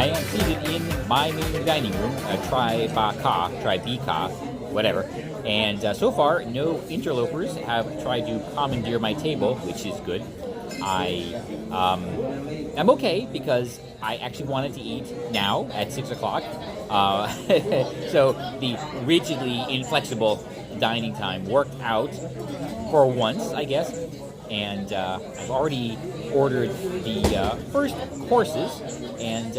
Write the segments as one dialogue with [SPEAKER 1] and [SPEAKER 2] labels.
[SPEAKER 1] I am seated in my main dining room, Tri B Ka, whatever. And so far, no interlopers have tried to commandeer my table, which is good. I'm okay because I actually wanted to eat now at 6 o'clock. So the rigidly inflexible dining time worked out for once, I guess. And I've already ordered the first courses, and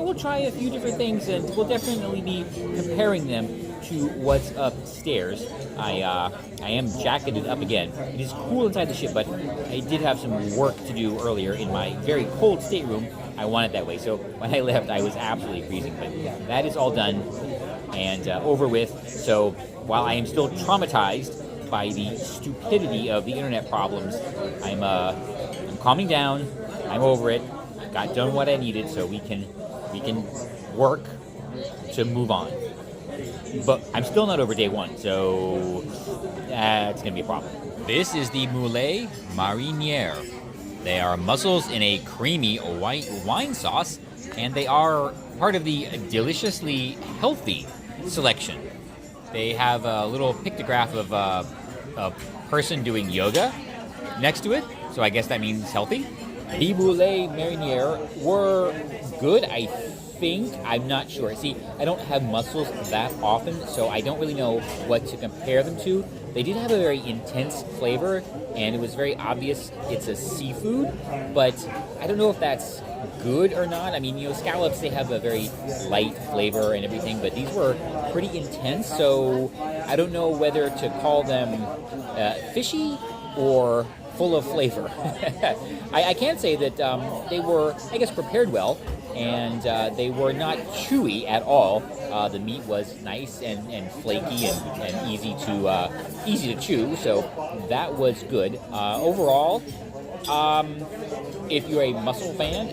[SPEAKER 1] we'll try a few different things, and we'll definitely be comparing them to what's upstairs. I am jacketed up again. It is cool inside the ship, but I did have some work to do earlier in my very cold stateroom. I want it that way. So when I left, I was absolutely freezing, but that is all done and over with. So while I am still traumatized by the stupidity of the internet problems, I'm calming down. I'm over it. Got done what I needed, so we can work to move on. But I'm still not over day one, so that's going to be a problem. This is the Moulet Marinière. They are mussels in a creamy white wine sauce, and they are part of the deliciously healthy selection. They have a little pictograph of a person doing yoga next to it, so I guess that means healthy. The Moulet Marinière were good, I think. I'm not sure. See, I don't have mussels that often, so I don't really know what to compare them to. They did have a very intense flavor, and it was very obvious it's a seafood, but I don't know if that's good or not. I mean, scallops, they have a very light flavor and everything, but these were pretty intense, so I don't know whether to call them fishy or full of flavor. I can say that they were, I guess, prepared well, and they were not chewy at all. The meat was nice and flaky and easy to chew, so that was good. Overall, if you're a mussel fan,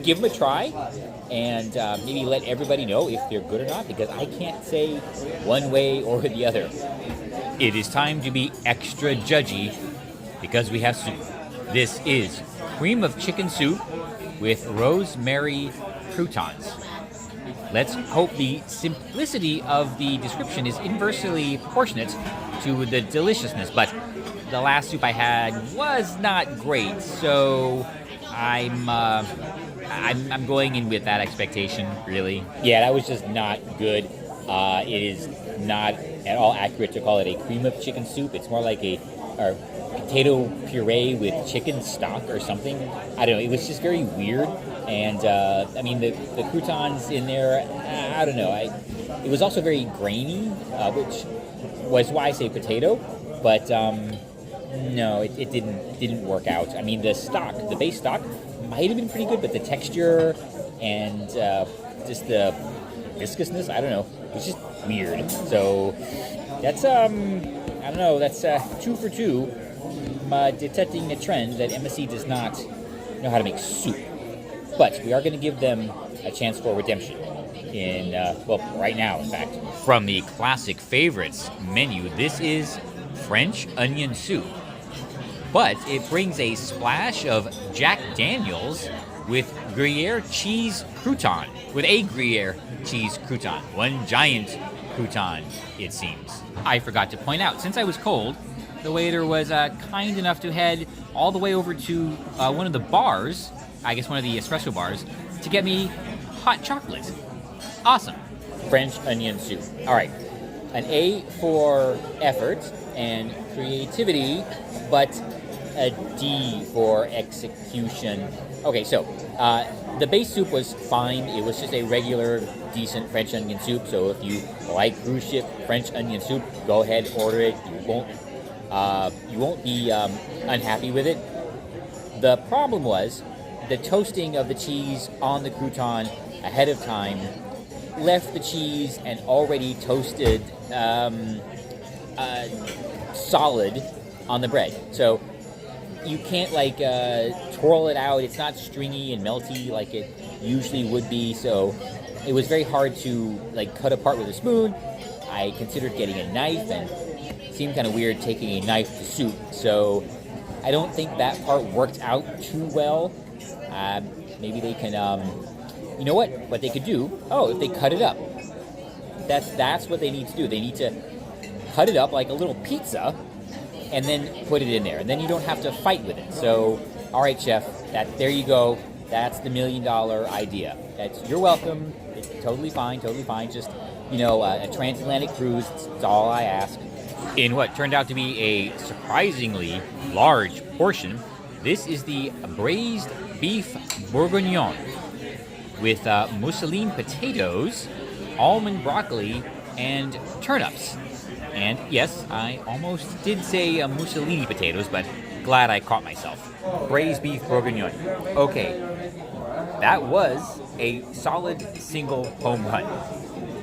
[SPEAKER 1] give them a try, and maybe let everybody know if they're good or not, because I can't say one way or the other. It is time to be extra judgy, because we have soup. This is cream of chicken soup with rosemary croutons. Let's hope the simplicity of the description is inversely proportionate to the deliciousness, but the last soup I had was not great, so I'm going in with that expectation, really. Yeah, that was just not good. It is not at all accurate to call it a cream of chicken soup. It's more like a potato puree with chicken stock or something. I don't know. It was just very weird. And, I mean, the croutons in there, I don't know. It was also very grainy, which was why I say potato. But, no, it didn't work out. I mean, the base stock might have been pretty good, but the texture and just the viscousness, I don't know. It was just weird. So that's, I don't know, that's 2 for 2. Detecting a trend that MSC does not know how to make soup. But we are going to give them a chance for redemption right now, in fact. From the classic favorites menu, this is French onion soup. But it brings a splash of Jack Daniels with Gruyere cheese crouton. With a Gruyere cheese crouton. One giant crouton, it seems. I forgot to point out, since I was cold, the waiter was kind enough to head all the way over to one of the bars, I guess one of the espresso bars, to get me hot chocolate. Awesome. French onion soup. All right. An A for effort and creativity, but a D for execution. Okay, so the base soup was fine. It was just a regular, decent French onion soup. So if you like cruise ship French onion soup, go ahead, order it. You won't be unhappy with it. The problem was the toasting of the cheese on the crouton ahead of time left the cheese and already toasted solid on the bread. So you can't twirl it out. It's not stringy and melty like it usually would be. So it was very hard to cut apart with a spoon. I considered getting a knife, and it seemed kind of weird taking a knife to soup. So I don't think that part worked out too well. Maybe they can you know what they could do? Oh, if they cut it up. That's what they need to do. They need to cut it up like a little pizza and then put it in there. And then you don't have to fight with it. So, all right, chef, there you go. That's the $1 million idea. You're welcome. It's totally fine. Just, a transatlantic cruise. It's all I ask. In what turned out to be a surprisingly large portion, this is the braised beef bourguignon with mousseline potatoes, almond broccoli, and turnips. And yes, I almost did say Mussolini potatoes, but glad I caught myself. Braised beef bourguignon. Okay, that was a solid single home run.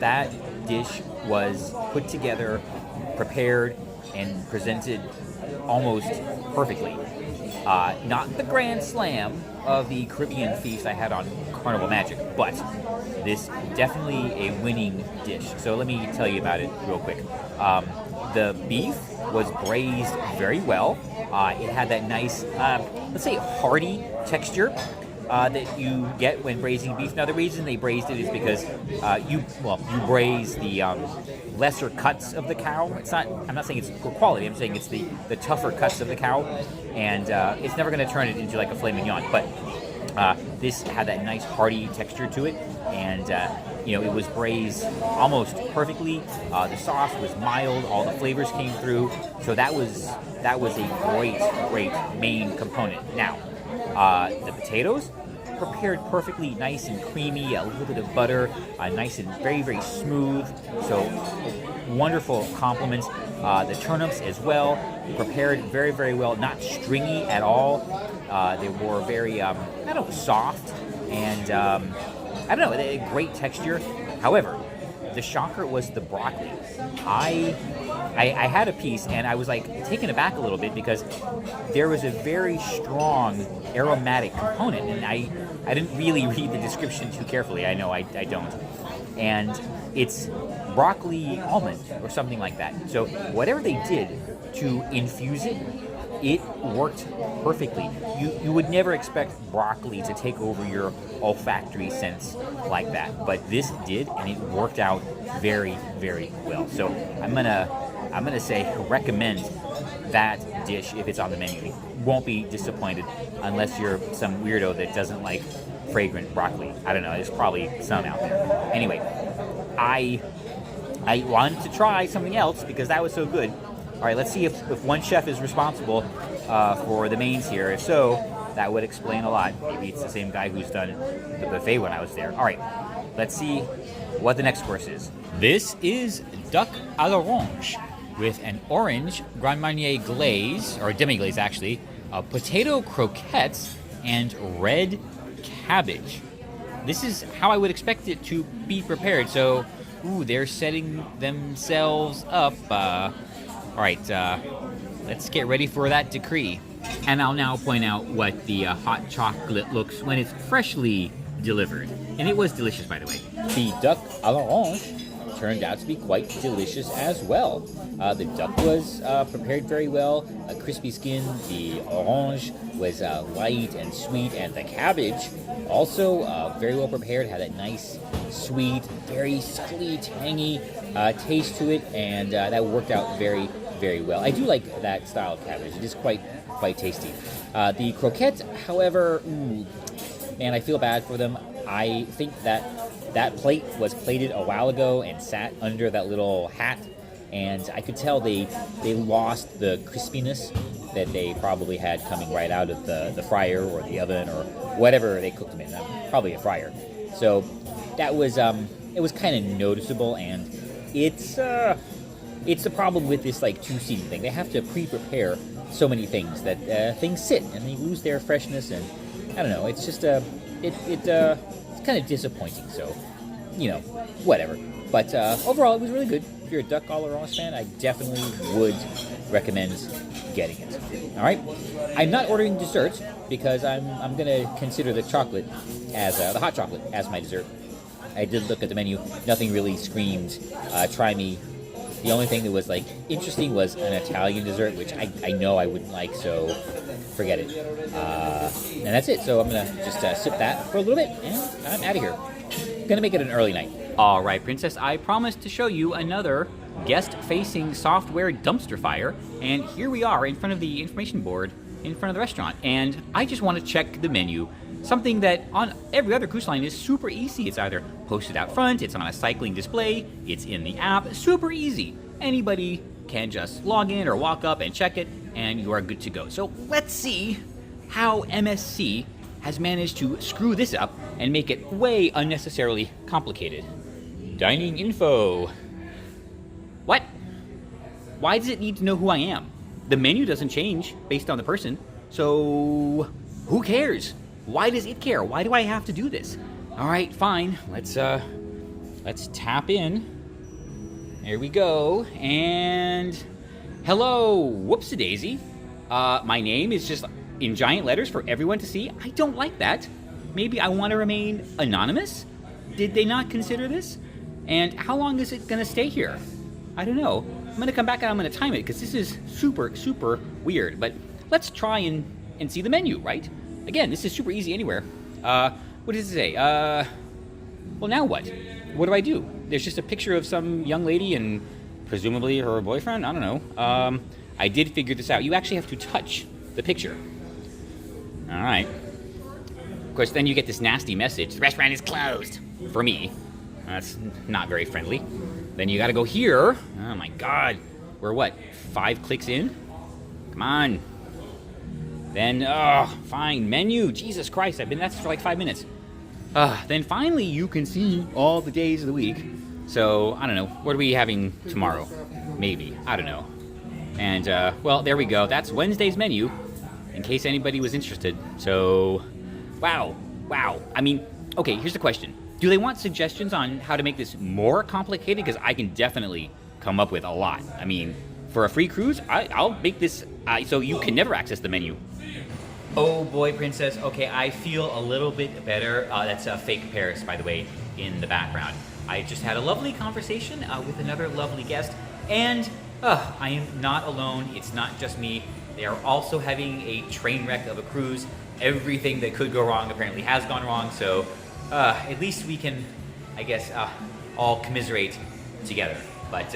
[SPEAKER 1] That dish was put together, prepared, and presented almost perfectly. Not the grand slam of the Caribbean feast I had on Carnival Magic, but this definitely a winning dish. So let me tell you about it real quick. The beef was braised very well. It had that nice, let's say, hearty texture that you get when braising beef. Now, the reason they braised it is because you braise the lesser cuts of the cow. I'm not saying it's poor quality. I'm saying it's the tougher cuts of the cow, and it's never going to turn it into like a filet mignon. But this had that nice hearty texture to it, and it was braised almost perfectly. The sauce was mild. All the flavors came through. So that was a great main component. Now, the potatoes prepared perfectly nice and creamy, a little bit of butter, nice and very, very smooth. So wonderful compliments. The turnips as well, prepared very, very well, not stringy at all. They were very, soft and, a great texture. However, the shocker was the broccoli. I had a piece and I was taken aback a little bit because there was a very strong aromatic component, and I didn't really read the description too carefully. I know I don't. And it's broccoli almond or something like that. So whatever they did to infuse it, it worked perfectly. You would never expect broccoli to take over your olfactory sense like that, but this did, and it worked out very, very well. So I'm gonna say recommend that dish if it's on the menu. You won't be disappointed unless you're some weirdo that doesn't like fragrant broccoli. I don't know. There's probably some out there. Anyway, I wanted to try something else because that was so good. All right, let's see if one chef is responsible for the mains here. If so, that would explain a lot. Maybe it's the same guy who's done the buffet when I was there. All right, let's see what the next course is. This is duck à l'orange with an orange Grand Marnier glaze, or demi-glaze actually, potato croquettes, and red cabbage. This is how I would expect it to be prepared. So, they're setting themselves up. All right, let's get ready for that decree. And I'll now point out what the hot chocolate looks when it's freshly delivered. And it was delicious, by the way. The duck à l'orange turned out to be quite delicious as well. The duck was prepared very well, a crispy skin. The orange was light and sweet, and the cabbage also very well prepared, had a nice, sweet, very subtly tangy taste to it, and that worked out very, very well. I do like that style of cabbage. It is quite tasty. The croquettes, however, man, I feel bad for them. I think that plate was plated a while ago and sat under that little hat, and I could tell they lost the crispiness that they probably had coming right out of the fryer or the oven or whatever they cooked them in. Probably a fryer. So that was it was kind of noticeable, and it's the problem with this two-seating thing. They have to pre-prepare so many things that things sit and they lose their freshness, and I don't know. It's just it's kind of disappointing. So whatever. But overall, it was really good. If you're a duck à l'orange fan, I definitely would recommend getting it. All right. I'm not ordering desserts because I'm gonna consider the chocolate as the hot chocolate as my dessert. I did look at the menu. Nothing really screamed try me. The only thing that was interesting was an Italian dessert, which I know I wouldn't like. So forget it. And that's it. So I'm going to just sip that for a little bit, and I'm out of here. Gonna make it an early night. All right, Princess, I promised to show you another guest-facing software dumpster fire, and here we are in front of the information board in front of the restaurant, and I just want to check the menu. Something that on every other cruise line is super easy. It's either posted out front, it's on a cycling display, it's in the app, super easy. Anybody can just log in or walk up and check it, and you are good to go. So let's see how MSC has managed to screw this up and make it way unnecessarily complicated. Dining info. What? Why does it need to know who I am? The menu doesn't change based on the person, so who cares? Why does it care? Why do I have to do this? All right, fine. Let's tap in. There we go. And hello, whoopsie-daisy. My name is just in giant letters for everyone to see. I don't like that. Maybe I want to remain anonymous? Did they not consider this? And how long is it going to stay here? I don't know. I'm going to come back and I'm going to time it because this is super, super weird. But let's try and see the menu, right? Again, this is super easy anywhere. What does it say? Well, now what? What do I do? There's just a picture of some young lady and presumably her boyfriend? I don't know. I did figure this out. You actually have to touch the picture. All right. Of course, then you get this nasty message. The restaurant is closed. For me. That's not very friendly. Then you gotta go here. Oh my God. We're what, 5 clicks in? Come on. Then, fine, menu. Jesus Christ, I've been at this for like 5 minutes. Then finally you can see all the days of the week. So, I don't know. What are we having tomorrow? Maybe. I don't know. And, well, there we go. That's Wednesday's menu. In case anybody was interested. So, wow. I mean, okay, here's the question. Do they want suggestions on how to make this more complicated? Because I can definitely come up with a lot. I mean, for a free cruise, I'll make this so you can never access the menu. Oh boy, Princess. Okay, I feel a little bit better. That's fake Paris, by the way, in the background. I just had a lovely conversation with another lovely guest. And I am not alone. It's not just me. They are also having a train wreck of a cruise. Everything that could go wrong apparently has gone wrong, so at least we can, I guess, all commiserate together. But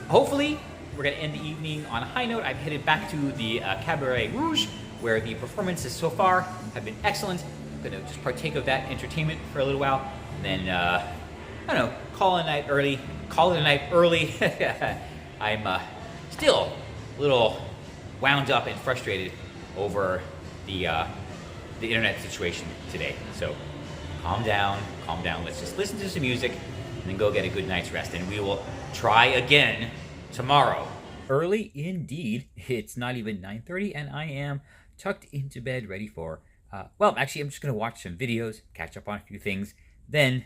[SPEAKER 1] hopefully, we're going to end the evening on a high note. I've headed back to the Cabaret Rouge, where the performances so far have been excellent. I'm going to just partake of that entertainment for a little while, and then, I don't know, call it a night early. I'm still a little wound up and frustrated over the internet situation today. So calm down. Let's just listen to some music and then go get a good night's rest. And we will try again tomorrow. Early indeed. It's not even 9:30 and I am tucked into bed ready for, well, actually I'm just going to watch some videos, catch up on a few things, then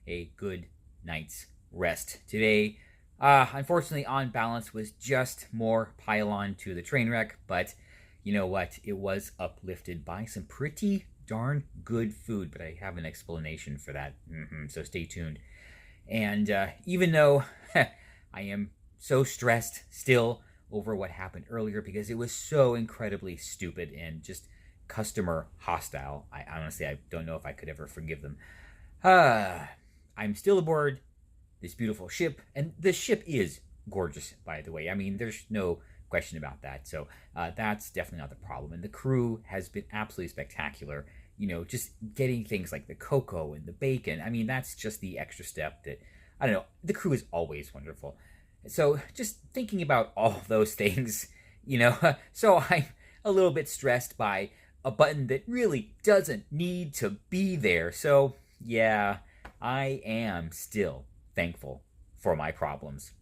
[SPEAKER 1] a good night's rest. Today, unfortunately, on balance, was just more pile-on to the train wreck, but you know what? It was uplifted by some pretty darn good food, but I have an explanation for that, so stay tuned. And even though I am so stressed still over what happened earlier because it was so incredibly stupid and just customer hostile, I don't know if I could ever forgive them. I'm still aboard this beautiful ship, and the ship is gorgeous, by the way. I mean, there's no question about that. So that's definitely not the problem. And the crew has been absolutely spectacular. You know, just getting things like the cocoa and the bacon. I mean, that's just the extra step that, I don't know, the crew is always wonderful. So just thinking about all those things, you know, so I'm a little bit stressed by a button that really doesn't need to be there. So yeah, I am still thankful for my problems.